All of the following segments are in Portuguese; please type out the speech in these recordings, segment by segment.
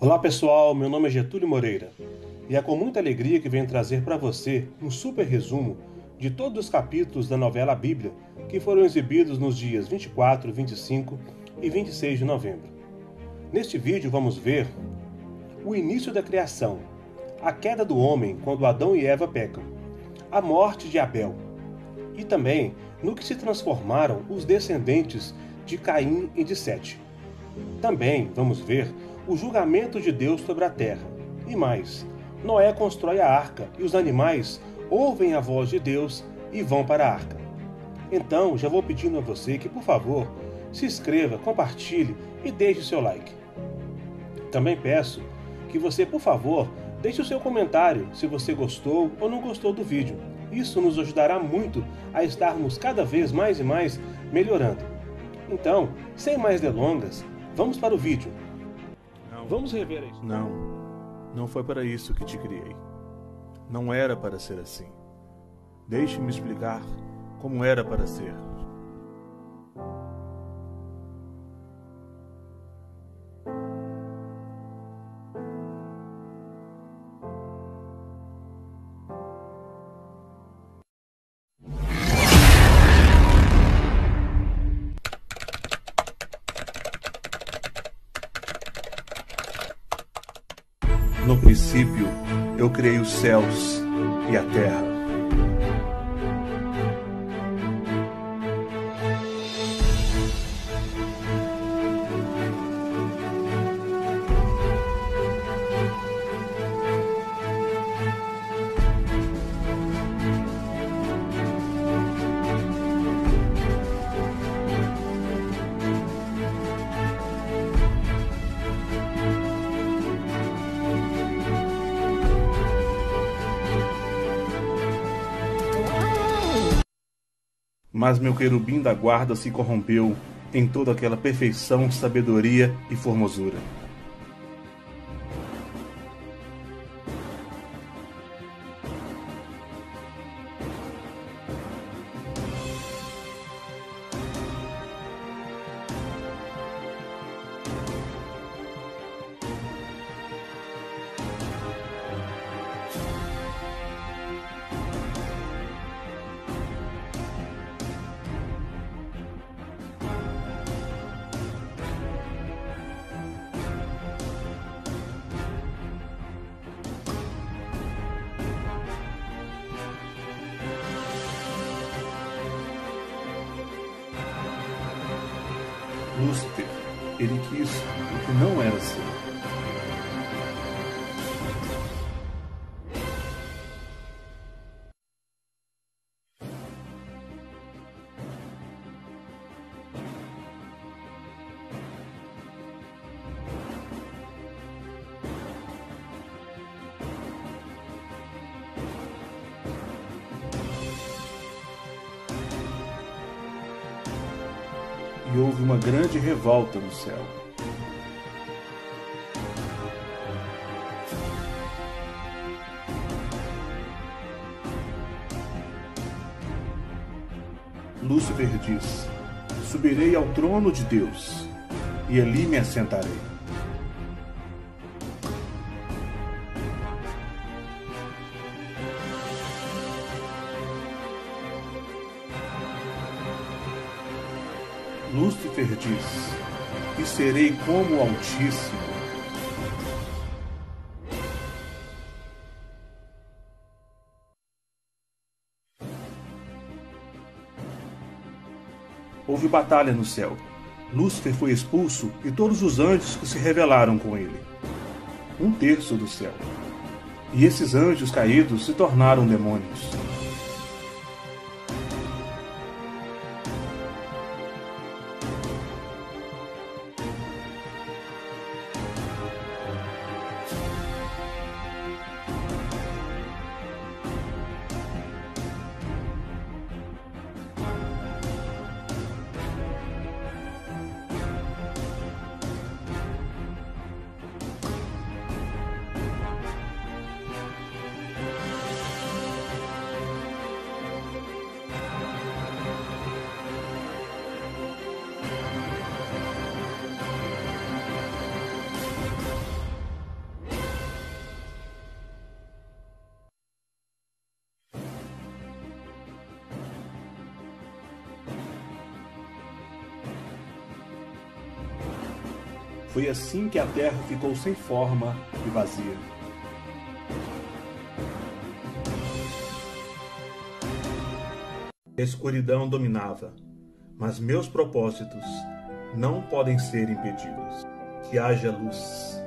Olá pessoal, meu nome é Getúlio Moreira e é com muita alegria que venho trazer para você um super resumo de todos os capítulos da novela Bíblia que foram exibidos nos dias 24, 25 e 26 de novembro. Neste vídeo vamos ver o início da criação, a queda do homem quando Adão e Eva pecam, a morte de Abel e também no que se transformaram os descendentes de Caim e de Sete. Também vamos ver o julgamento de Deus sobre a terra. E mais, Noé constrói a arca e os animais ouvem a voz de Deus e vão para a arca. Então, já vou pedindo a você que, por favor, se inscreva, compartilhe e deixe seu like. Também peço que você, por favor, deixe o seu comentário se você gostou ou não gostou do vídeo. Isso nos ajudará muito a estarmos cada vez mais e mais melhorando. Então, sem mais delongas, vamos para o vídeo. Vamos rever isso. Não foi para isso que te criei. Não era para ser assim. Deixe-me explicar como era para ser. No princípio, eu criei os céus e a terra. Mas meu querubim da guarda se corrompeu em toda aquela perfeição, sabedoria e formosura. Lúcifer, ele quis o que não era seu. E houve uma grande revolta no céu. Lúcifer diz: subirei ao trono de Deus, e ali me assentarei. Lúcifer diz: e serei como o Altíssimo. Houve batalha no céu. Lúcifer foi expulso e todos os anjos que se rebelaram com ele. 1/3 do céu. E esses anjos caídos se tornaram demônios. Foi assim que a terra ficou sem forma e vazia. A escuridão dominava, mas meus propósitos não podem ser impedidos. Que haja luz.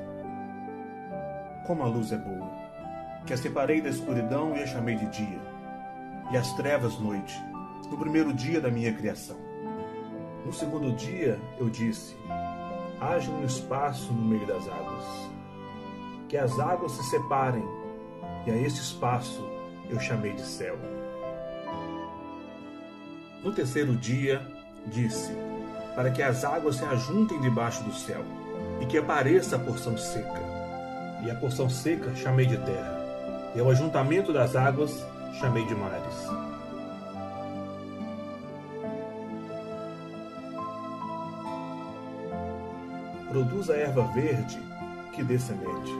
Como a luz é boa, que a separei da escuridão e a chamei de dia, e as trevas noite, no primeiro dia da minha criação. No segundo dia eu disse: haja um espaço no meio das águas, que as águas se separem, e a esse espaço eu chamei de céu. No terceiro dia disse: para que as águas se ajuntem debaixo do céu, e que apareça a porção seca. E a porção seca chamei de terra, e ao ajuntamento das águas chamei de mares. Produz a erva verde que dê semente,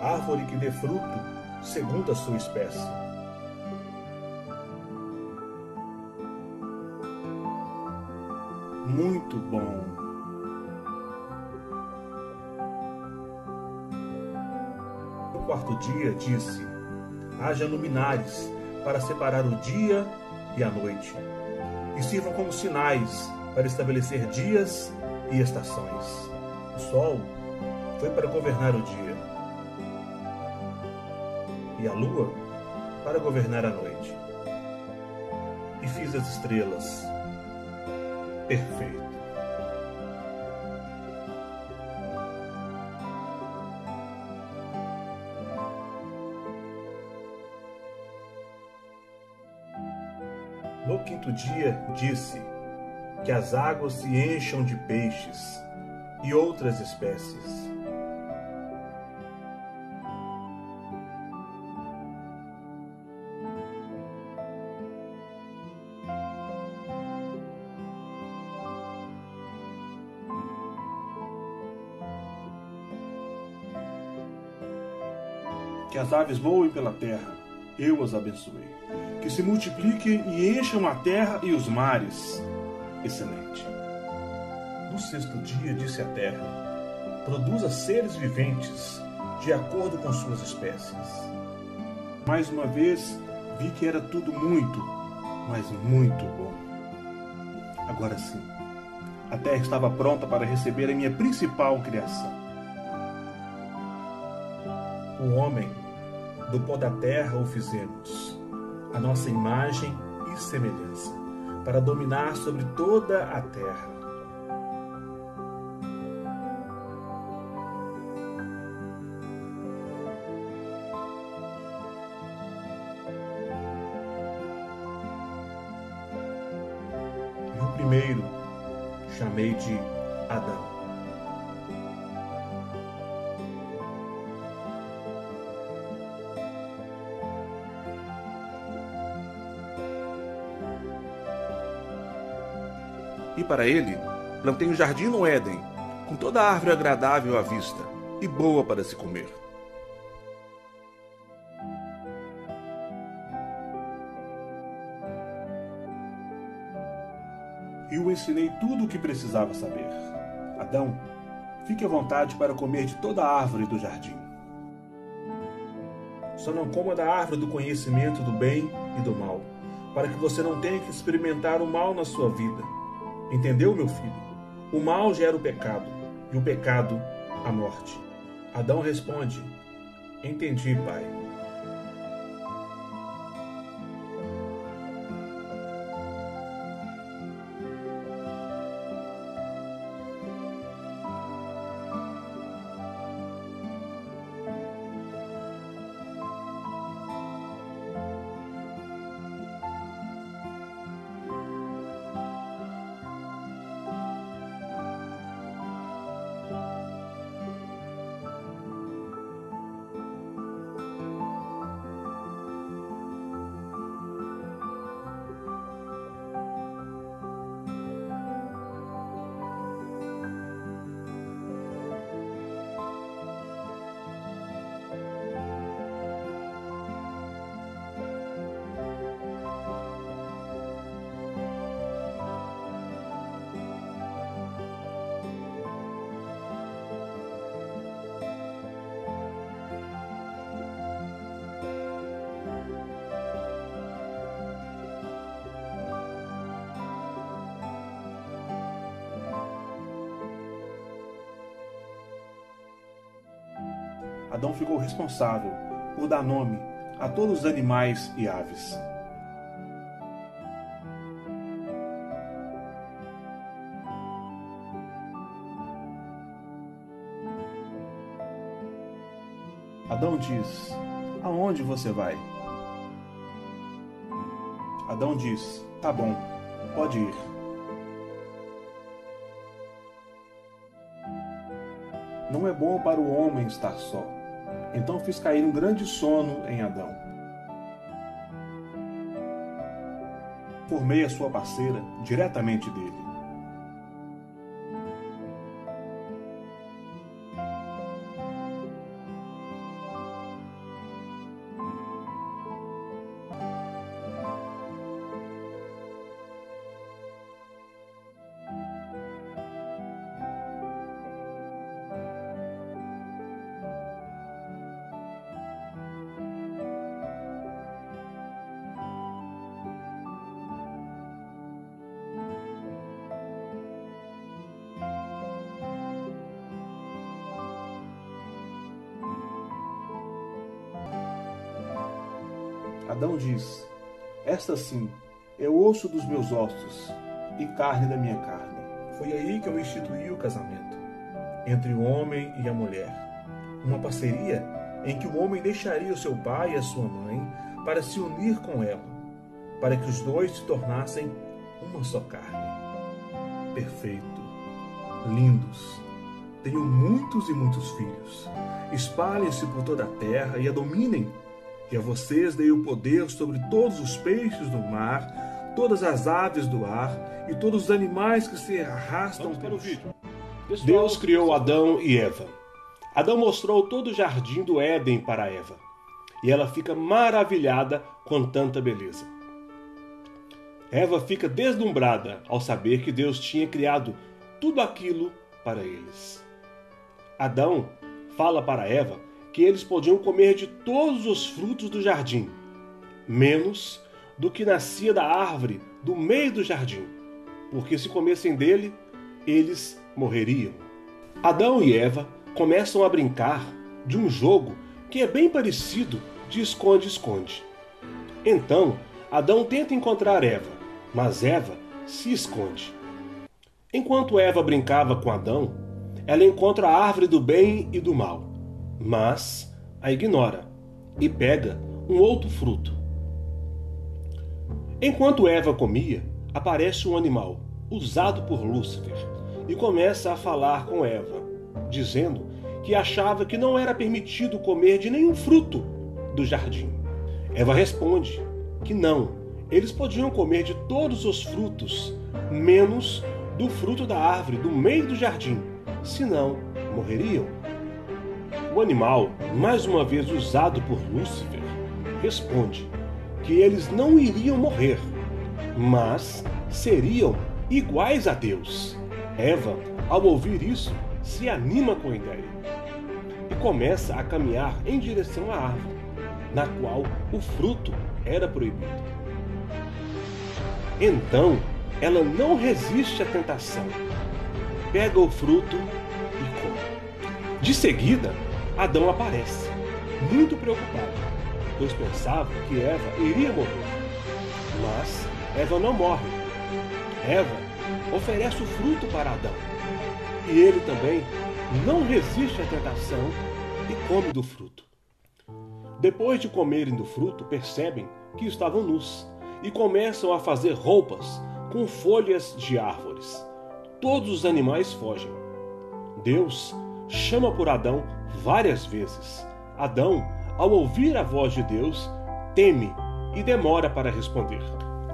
árvore que dê fruto segundo a sua espécie. Muito bom. No quarto dia disse: haja luminares para separar o dia e a noite, e sirvam como sinais para estabelecer dias e estações. O sol foi para governar o dia, e a lua para governar a noite. E fiz as estrelas. Perfeito. No quinto dia disse: que as águas se encham de peixes e outras espécies. Que as aves voem pela terra, eu as abençoei. Que se multipliquem e encham a terra e os mares. Excelente. No sexto dia disse a terra: produza seres viventes de acordo com suas espécies. Mais uma vez vi que era tudo muito, mas muito bom. Agora sim, a terra estava pronta para receber a minha principal criação. O homem, do pó da terra o fizemos, a nossa imagem e semelhança, para dominar sobre toda a terra. E o primeiro chamei de Adão. E para ele, plantei um jardim no Éden, com toda árvore agradável à vista e boa para se comer. E o ensinei tudo o que precisava saber. Adão, fique à vontade para comer de toda a árvore do jardim. Só não coma da árvore do conhecimento do bem e do mal, para que você não tenha que experimentar o mal na sua vida. Entendeu, meu filho? O mal gera o pecado, e o pecado, a morte. Adão responde: entendi, pai. Adão ficou responsável por dar nome a todos os animais e aves. Adão diz: aonde você vai? Adão diz: tá bom, pode ir. Não é bom para o homem estar só. Então fiz cair um grande sono em Adão. Formei a sua parceira diretamente dele. Adão diz: esta sim é o osso dos meus ossos e carne da minha carne. Foi aí que eu instituí o casamento entre o homem e a mulher, uma parceria em que o homem deixaria o seu pai e a sua mãe para se unir com ela, para que os dois se tornassem uma só carne. Perfeito, lindos, tenho muitos e muitos filhos. Espalhem-se por toda a terra e a dominem. E a vocês dei o poder sobre todos os peixes do mar, todas as aves do ar e todos os animais que se arrastam pelo vídeo. Deus criou Adão e Eva. Adão mostrou todo o jardim do Éden para Eva, e ela fica maravilhada com tanta beleza. Eva fica deslumbrada ao saber que Deus tinha criado tudo aquilo para eles. Adão fala para Eva que eles podiam comer de todos os frutos do jardim, menos do que nascia da árvore do meio do jardim, porque se comessem dele, eles morreriam. Adão e Eva começam a brincar de um jogo que é bem parecido de esconde-esconde. Então, Adão tenta encontrar Eva, mas Eva se esconde. Enquanto Eva brincava com Adão, ela encontra a árvore do bem e do mal, mas a ignora e pega um outro fruto. Enquanto Eva comia, aparece um animal usado por Lúcifer e começa a falar com Eva, dizendo que achava que não era permitido comer de nenhum fruto do jardim. Eva responde que não, eles podiam comer de todos os frutos, menos do fruto da árvore do meio do jardim, senão morreriam. O animal, mais uma vez usado por Lúcifer, responde que eles não iriam morrer, mas seriam iguais a Deus. Eva, ao ouvir isso, se anima com a ideia e começa a caminhar em direção à árvore, na qual o fruto era proibido. Então, ela não resiste à tentação, pega o fruto e come. De seguida, Adão aparece, muito preocupado, pois pensava que Eva iria morrer. Mas Eva não morre. Eva oferece o fruto para Adão. E ele também não resiste à tentação e come do fruto. Depois de comerem do fruto, percebem que estavam nus e começam a fazer roupas com folhas de árvores. Todos os animais fogem. Deus chama por Adão várias vezes. Adão, ao ouvir a voz de Deus, teme e demora para responder.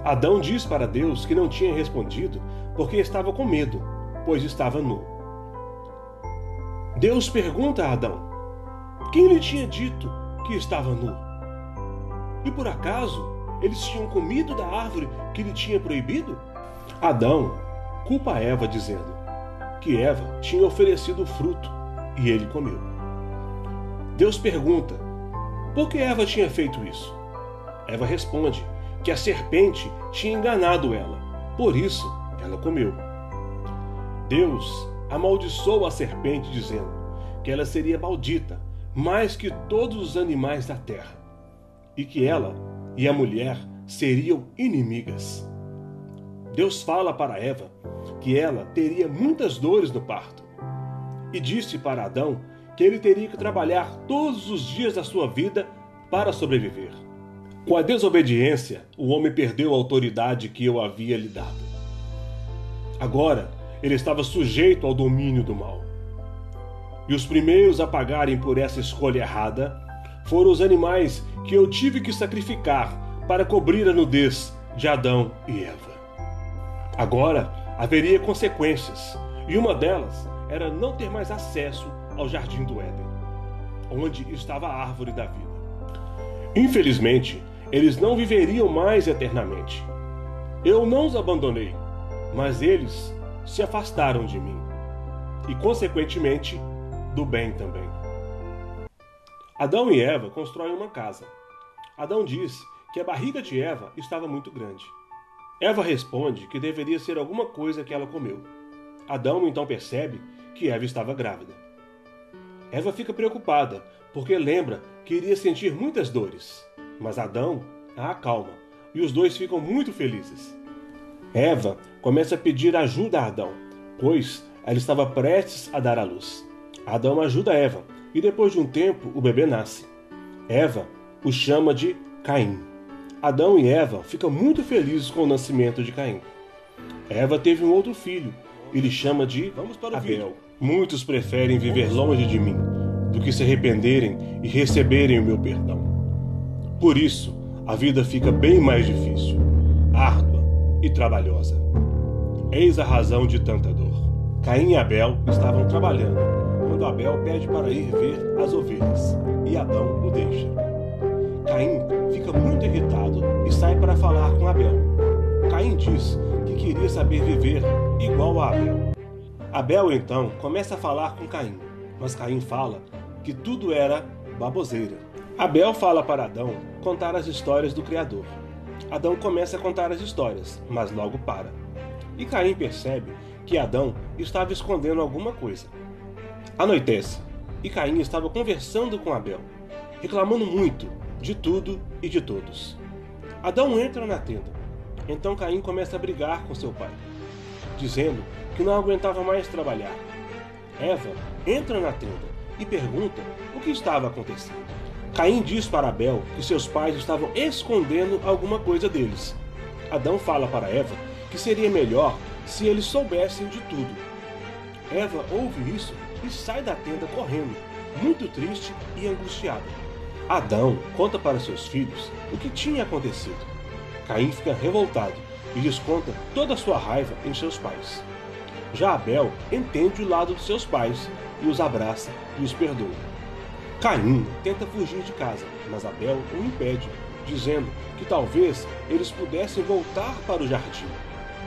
Adão diz para Deus que não tinha respondido porque estava com medo, pois estava nu. Deus pergunta a Adão: quem lhe tinha dito que estava nu? E por acaso eles tinham comido da árvore que lhe tinha proibido? Adão culpa Eva, dizendo que Eva tinha oferecido o fruto e ele comeu. Deus pergunta por que Eva tinha feito isso. Eva responde que a serpente tinha enganado ela, por isso ela comeu. Deus amaldiçoou a serpente, dizendo que ela seria maldita, mais que todos os animais da terra, e que ela e a mulher seriam inimigas. Deus fala para Eva que ela teria muitas dores no parto, e disse para Adão que ele teria que trabalhar todos os dias da sua vida para sobreviver. Com a desobediência, o homem perdeu a autoridade que eu havia lhe dado. Agora, ele estava sujeito ao domínio do mal. E os primeiros a pagarem por essa escolha errada foram os animais que eu tive que sacrificar para cobrir a nudez de Adão e Eva. Agora haveria consequências, e uma delas era não ter mais acesso ao jardim do Éden, onde estava a árvore da vida. Infelizmente, eles não viveriam mais eternamente. Eu não os abandonei, mas eles se afastaram de mim, e consequentemente do bem também. Adão e Eva constroem uma casa. Adão diz que a barriga de Eva estava muito grande. Eva responde que deveria ser alguma coisa que ela comeu. Adão então percebe que Eva estava grávida. Eva fica preocupada, porque lembra que iria sentir muitas dores. Mas Adão a acalma, e os dois ficam muito felizes. Eva começa a pedir ajuda a Adão, pois ela estava prestes a dar à luz. Adão ajuda Eva, e depois de um tempo o bebê nasce. Eva o chama de Caim. Adão e Eva ficam muito felizes com o nascimento de Caim. Eva teve um outro filho, e lhe chama de Abel. Muitos preferem viver longe de mim, do que se arrependerem e receberem o meu perdão. Por isso, a vida fica bem mais difícil, árdua e trabalhosa. Eis a razão de tanta dor. Caim e Abel estavam trabalhando, quando Abel pede para ir ver as ovelhas, e Adão o deixa. Caim fica muito irritado e sai para falar com Abel. Caim diz que queria saber viver igual a Abel. Abel então começa a falar com Caim, mas Caim fala que tudo era baboseira. Abel fala para Adão contar as histórias do Criador. Adão começa a contar as histórias, mas logo para. E Caim percebe que Adão estava escondendo alguma coisa. Anoitece, e Caim estava conversando com Abel, reclamando muito de tudo e de todos. Adão entra na tenda. Então Caim começa a brigar com seu pai, dizendo que não aguentava mais trabalhar. Eva entra na tenda e pergunta o que estava acontecendo. Caim diz para Abel que seus pais estavam escondendo alguma coisa deles. Adão fala para Eva que seria melhor se eles soubessem de tudo. Eva ouve isso e sai da tenda correndo, muito triste e angustiada. Adão conta para seus filhos o que tinha acontecido. Caim fica revoltado e lhes conta toda a sua raiva em seus pais. Já Abel entende o lado de seus pais e os abraça e os perdoa. Caim tenta fugir de casa, mas Abel o impede, dizendo que talvez eles pudessem voltar para o jardim,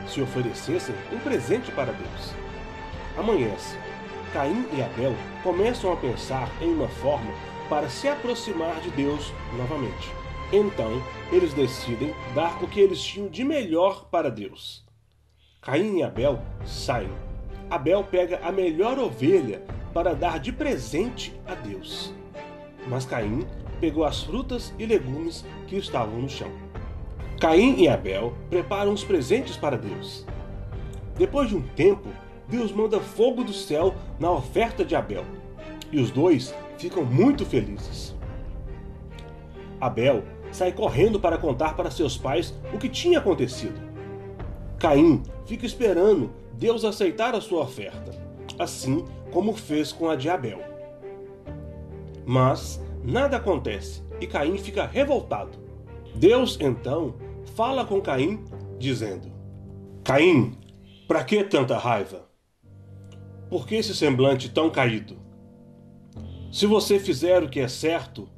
se oferecessem um presente para Deus. Amanhece. Caim e Abel começam a pensar em uma forma para se aproximar de Deus novamente. Então, eles decidem dar o que eles tinham de melhor para Deus. Caim e Abel saem. Abel pega a melhor ovelha para dar de presente a Deus. Mas Caim pegou as frutas e legumes que estavam no chão. Caim e Abel preparam os presentes para Deus. Depois de um tempo, Deus manda fogo do céu na oferta de Abel, e os dois ficam muito felizes. Abel sai correndo para contar para seus pais o que tinha acontecido. Caim fica esperando Deus aceitar a sua oferta, assim como fez com a de Abel. Mas nada acontece e Caim fica revoltado. Deus então fala com Caim, dizendo: Caim, para que tanta raiva? Por que esse semblante tão caído? Se você fizer o que é certo,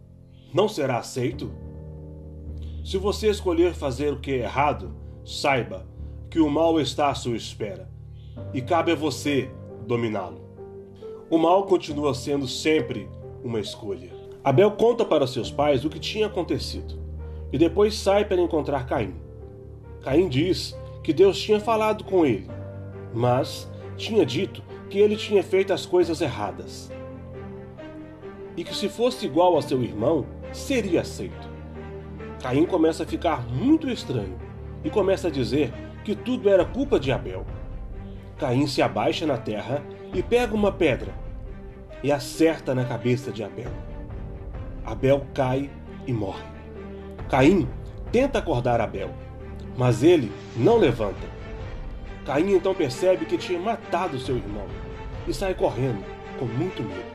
não será aceito? Se você escolher fazer o que é errado, saiba que o mal está à sua espera, e cabe a você dominá-lo. O mal continua sendo sempre uma escolha. Abel conta para seus pais o que tinha acontecido, e depois sai para encontrar Caim. Caim diz que Deus tinha falado com ele, mas tinha dito que ele tinha feito as coisas erradas. e que se fosse igual a seu irmão, seria aceito. Caim começa a ficar muito estranho e começa a dizer que tudo era culpa de Abel. Caim se abaixa na terra e pega uma pedra e acerta na cabeça de Abel. Abel cai e morre. Caim tenta acordar Abel, mas ele não levanta. Caim então percebe que tinha matado seu irmão e sai correndo com muito medo.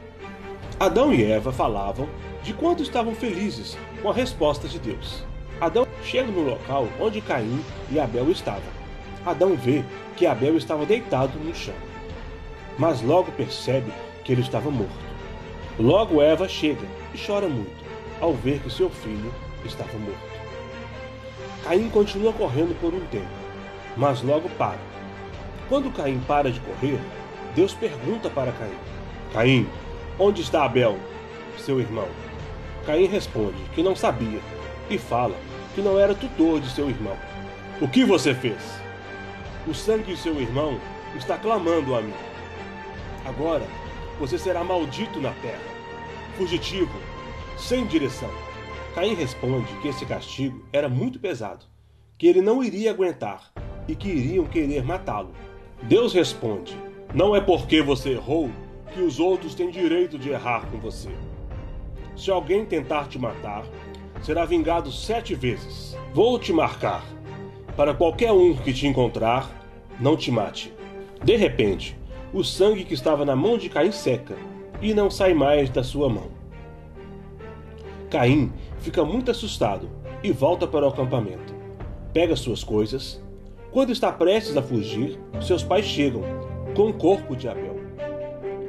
Adão e Eva falavam de quanto estavam felizes com a resposta de Deus. Adão chega no local onde Caim e Abel estavam. Adão vê que Abel estava deitado no chão, mas logo percebe que ele estava morto. Logo Eva chega e chora muito ao ver que seu filho estava morto. Caim continua correndo por um tempo, mas logo para. Quando Caim para de correr, Deus pergunta para Caim: Caim, onde está Abel, seu irmão? Caim responde que não sabia e fala que não era tutor de seu irmão. O que você fez? O sangue de seu irmão está clamando a mim. Agora você será maldito na terra, fugitivo, sem direção. Caim responde que esse castigo era muito pesado, que ele não iria aguentar e que iriam querer matá-lo. Deus responde: não é porque você errou que os outros têm direito de errar com você. Se alguém tentar te matar, será vingado 7 vezes. Vou te marcar, para qualquer um que te encontrar, não te mate. De repente, o sangue que estava na mão de Caim seca e não sai mais da sua mão. Caim fica muito assustado e volta para o acampamento. Pega suas coisas. Quando está prestes a fugir, seus pais chegam com o corpo de Abel.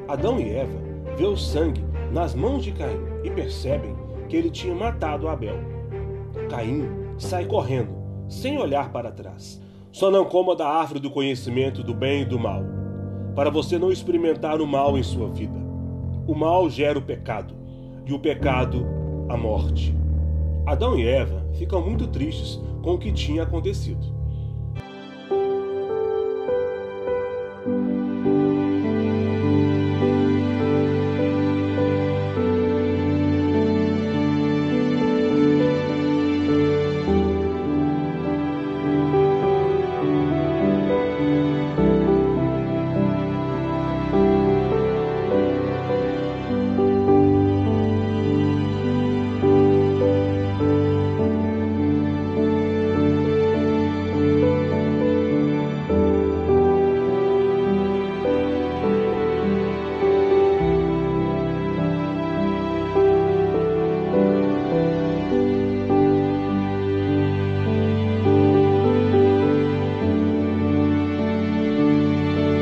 Adão e Eva vê o sangue nas mãos de Caim e percebem que ele tinha matado Abel. Caim sai correndo, sem olhar para trás. Só não coma da árvore do conhecimento do bem e do mal, para você não experimentar o mal em sua vida. O mal gera o pecado, e o pecado, a morte. Adão e Eva ficam muito tristes com o que tinha acontecido.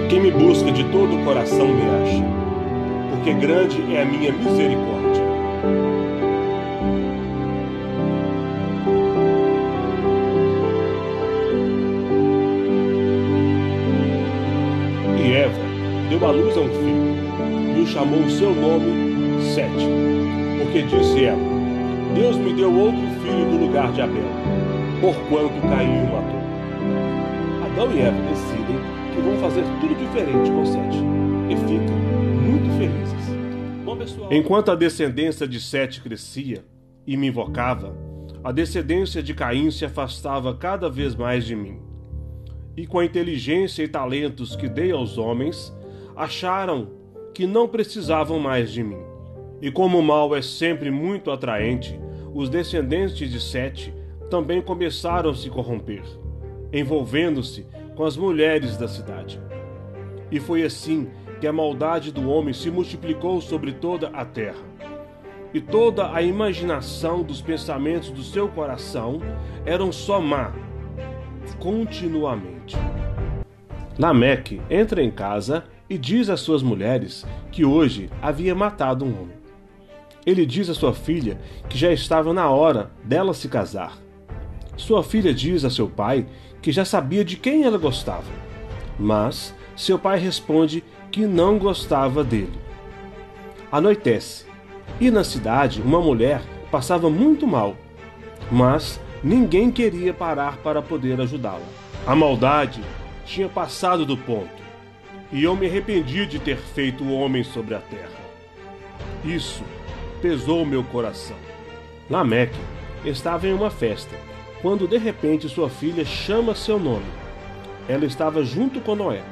Quem me busca de todo o coração me acha, porque grande é a minha misericórdia. E Eva deu à luz a um filho, e o chamou o seu nome Sete, porque disse ela: Deus me deu outro filho no lugar de Abel, porquanto Caim o matou. Adão e Eva decidem que vão fazer tudo diferente com Sete e ficam muito felizes. Bom, pessoal, enquanto a descendência de Sete crescia e me invocava, a descendência de Caim se afastava cada vez mais de mim. E com a inteligência e talentos que dei aos homens, acharam que não precisavam mais de mim. E como o mal é sempre muito atraente, os descendentes de Sete também começaram a se corromper, envolvendo-se com as mulheres da cidade. E foi assim que a maldade do homem se multiplicou sobre toda a terra. E toda a imaginação dos pensamentos do seu coração eram só má, continuamente. Lameque entra em casa e diz às suas mulheres que hoje havia matado um homem. Ele diz à sua filha que já estava na hora dela se casar. Sua filha diz a seu pai que já sabia de quem ela gostava, mas seu pai responde que não gostava dele. Anoitece, e na cidade uma mulher passava muito mal, mas ninguém queria parar para poder ajudá-la. A maldade tinha passado do ponto, e eu me arrependi de ter feito o homem sobre a terra. Isso pesou meu coração. Lameque estava em uma festa, quando de repente sua filha chama seu nome. Ela estava junto com Noé.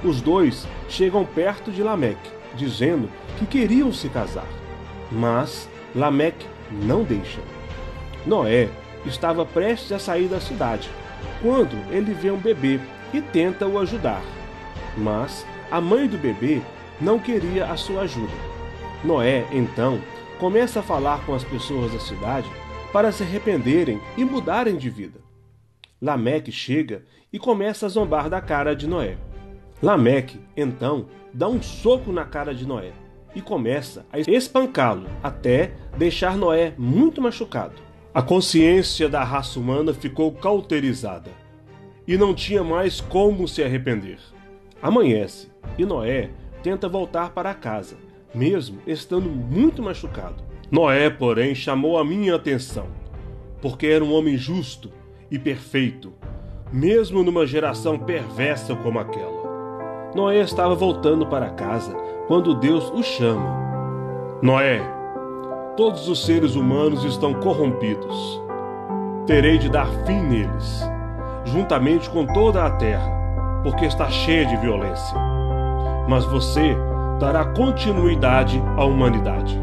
Os dois chegam perto de Lameque, dizendo que queriam se casar. Mas Lameque não deixa. Noé estava prestes a sair da cidade, quando ele vê um bebê e tenta o ajudar. Mas a mãe do bebê não queria a sua ajuda. Noé, então, começa a falar com as pessoas da cidade para se arrependerem e mudarem de vida. Lameque chega e começa a zombar da cara de Noé. Lameque, então, dá um soco na cara de Noé e começa a espancá-lo até deixar Noé muito machucado. A consciência da raça humana ficou cauterizada e não tinha mais como se arrepender. Amanhece e Noé tenta voltar para casa, mesmo estando muito machucado. Noé, porém, chamou a minha atenção, porque era um homem justo e perfeito, mesmo numa geração perversa como aquela. Noé estava voltando para casa quando Deus o chama. Noé, todos os seres humanos estão corrompidos. Terei de dar fim neles, juntamente com toda a terra, porque está cheia de violência. Mas você dará continuidade à humanidade.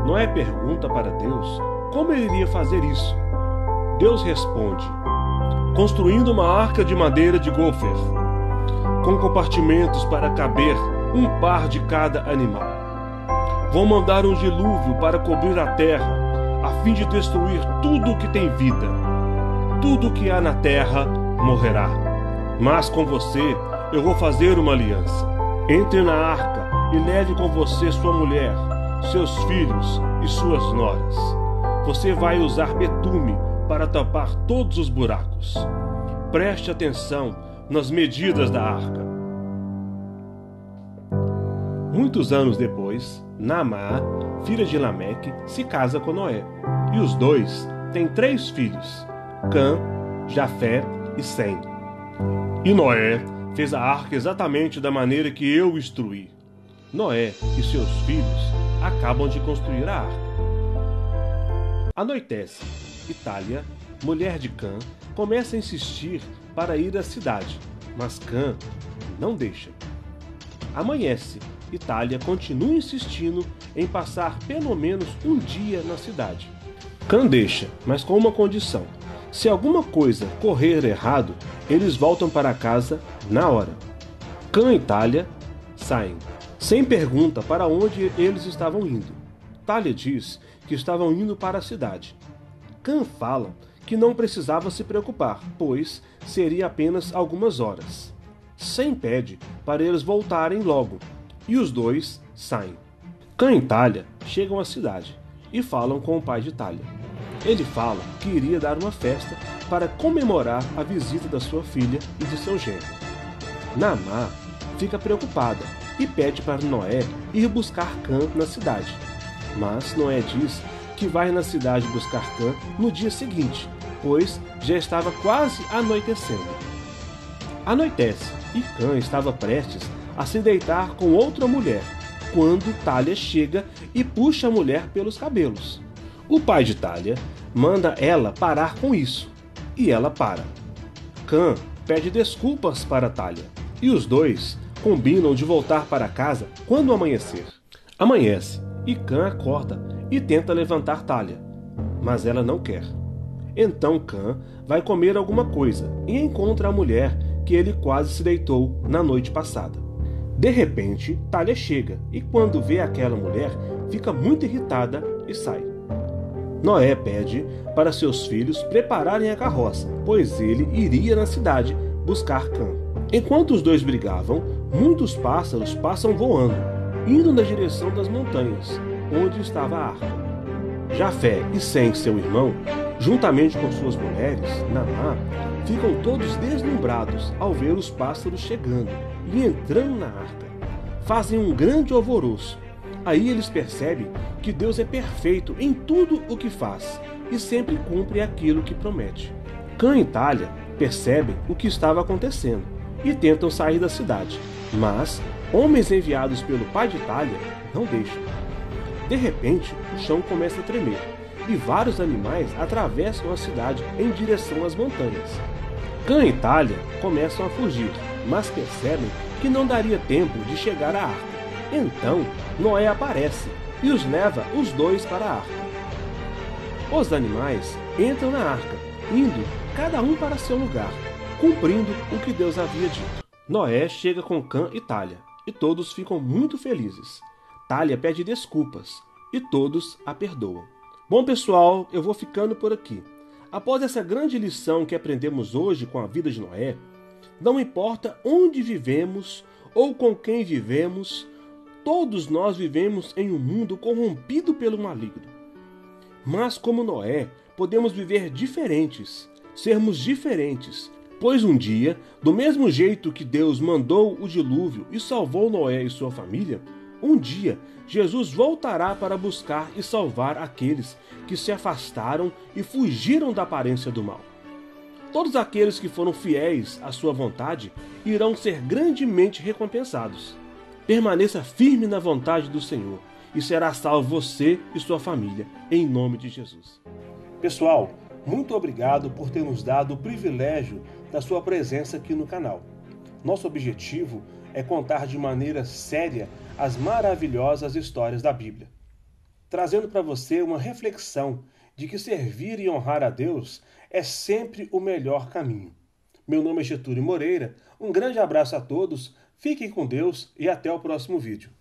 Noé pergunta para Deus como ele iria fazer isso. Deus responde: construindo uma arca de madeira de gofer, com compartimentos para caber um par de cada animal. Vou mandar um dilúvio para cobrir a terra, a fim de destruir tudo o que tem vida. Tudo o que há na terra morrerá. Mas com você eu vou fazer uma aliança. Entre na arca e leve com você sua mulher, seus filhos e suas noras. Você vai usar betume para tapar todos os buracos. Preste atenção nas medidas da arca. Muitos anos depois, Naamá, filha de Lameque, se casa com Noé. E os dois têm 3 filhos, Cã, Jafé e Sem. E Noé fez a arca exatamente da maneira que eu instruí. Noé e seus filhos acabam de construir a arca. Anoitece. Itália, mulher de Cã, começa a insistir para ir à cidade, mas Cã não deixa. Amanhece. Itália continua insistindo em passar pelo menos um dia na cidade. Cã deixa, mas com uma condição: se alguma coisa correr errado, eles voltam para casa na hora. Cã e Itália saem, sem pergunta para onde eles estavam indo. Itália diz que estavam indo para a cidade. Cã fala que não precisava se preocupar, pois seria apenas algumas horas. Sem pede para eles voltarem logo, e os dois saem. Cã e Itália chegam à cidade e falam com o pai de Itália. Ele fala que iria dar uma festa para comemorar a visita da sua filha e de seu genro. Naamá fica preocupada e pede para Noé ir buscar Cã na cidade. Mas Noé diz que vai na cidade buscar Cã no dia seguinte, pois já estava quase anoitecendo. Anoitece e Cã estava prestes a se deitar com outra mulher, quando Itália chega e puxa a mulher pelos cabelos. O pai de Itália manda ela parar com isso, e ela para. Cã pede desculpas para Itália, e os dois combinam de voltar para casa quando amanhecer. Amanhece, e Cã acorda e tenta levantar Itália, mas ela não quer. Então Cã vai comer alguma coisa e encontra a mulher que ele quase se deitou na noite passada. De repente, Itália chega e quando vê aquela mulher, fica muito irritada e sai. Noé pede para seus filhos prepararem a carroça, pois ele iria na cidade buscar Cã. Enquanto os dois brigavam, muitos pássaros passam voando, indo na direção das montanhas, onde estava a arca. Jafé e Sem, seu irmão, juntamente com suas mulheres, Naamá, ficam todos deslumbrados ao ver os pássaros chegando e entrando na arca. Fazem um grande alvoroço. Aí eles percebem que Deus é perfeito em tudo o que faz e sempre cumpre aquilo que promete. Cã e Itália percebem o que estava acontecendo e tentam sair da cidade, mas homens enviados pelo pai de Itália não deixam. De repente, o chão começa a tremer e vários animais atravessam a cidade em direção às montanhas. Cã e Talha começam a fugir, mas percebem que não daria tempo de chegar à arca. Então, Noé aparece e os leva os dois para a arca. Os animais entram na arca, indo cada um para seu lugar, cumprindo o que Deus havia dito. Noé chega com Cã e Talha, e todos ficam muito felizes. Talha pede desculpas, e todos a perdoam. Bom, pessoal, eu vou ficando por aqui. Após essa grande lição que aprendemos hoje com a vida de Noé, não importa onde vivemos ou com quem vivemos, todos nós vivemos em um mundo corrompido pelo maligno. Mas como Noé, podemos viver diferentes, sermos diferentes, pois um dia, do mesmo jeito que Deus mandou o dilúvio e salvou Noé e sua família, um dia Jesus voltará para buscar e salvar aqueles que se afastaram e fugiram da aparência do mal. Todos aqueles que foram fiéis à sua vontade irão ser grandemente recompensados. Permaneça firme na vontade do Senhor e será salvo você e sua família, em nome de Jesus. Pessoal, muito obrigado por ter nos dado o privilégio da sua presença aqui no canal. Nosso objetivo é contar de maneira séria as maravilhosas histórias da Bíblia, trazendo para você uma reflexão de que servir e honrar a Deus é sempre o melhor caminho. Meu nome é Getúlio Moreira, um grande abraço a todos, fiquem com Deus e até o próximo vídeo.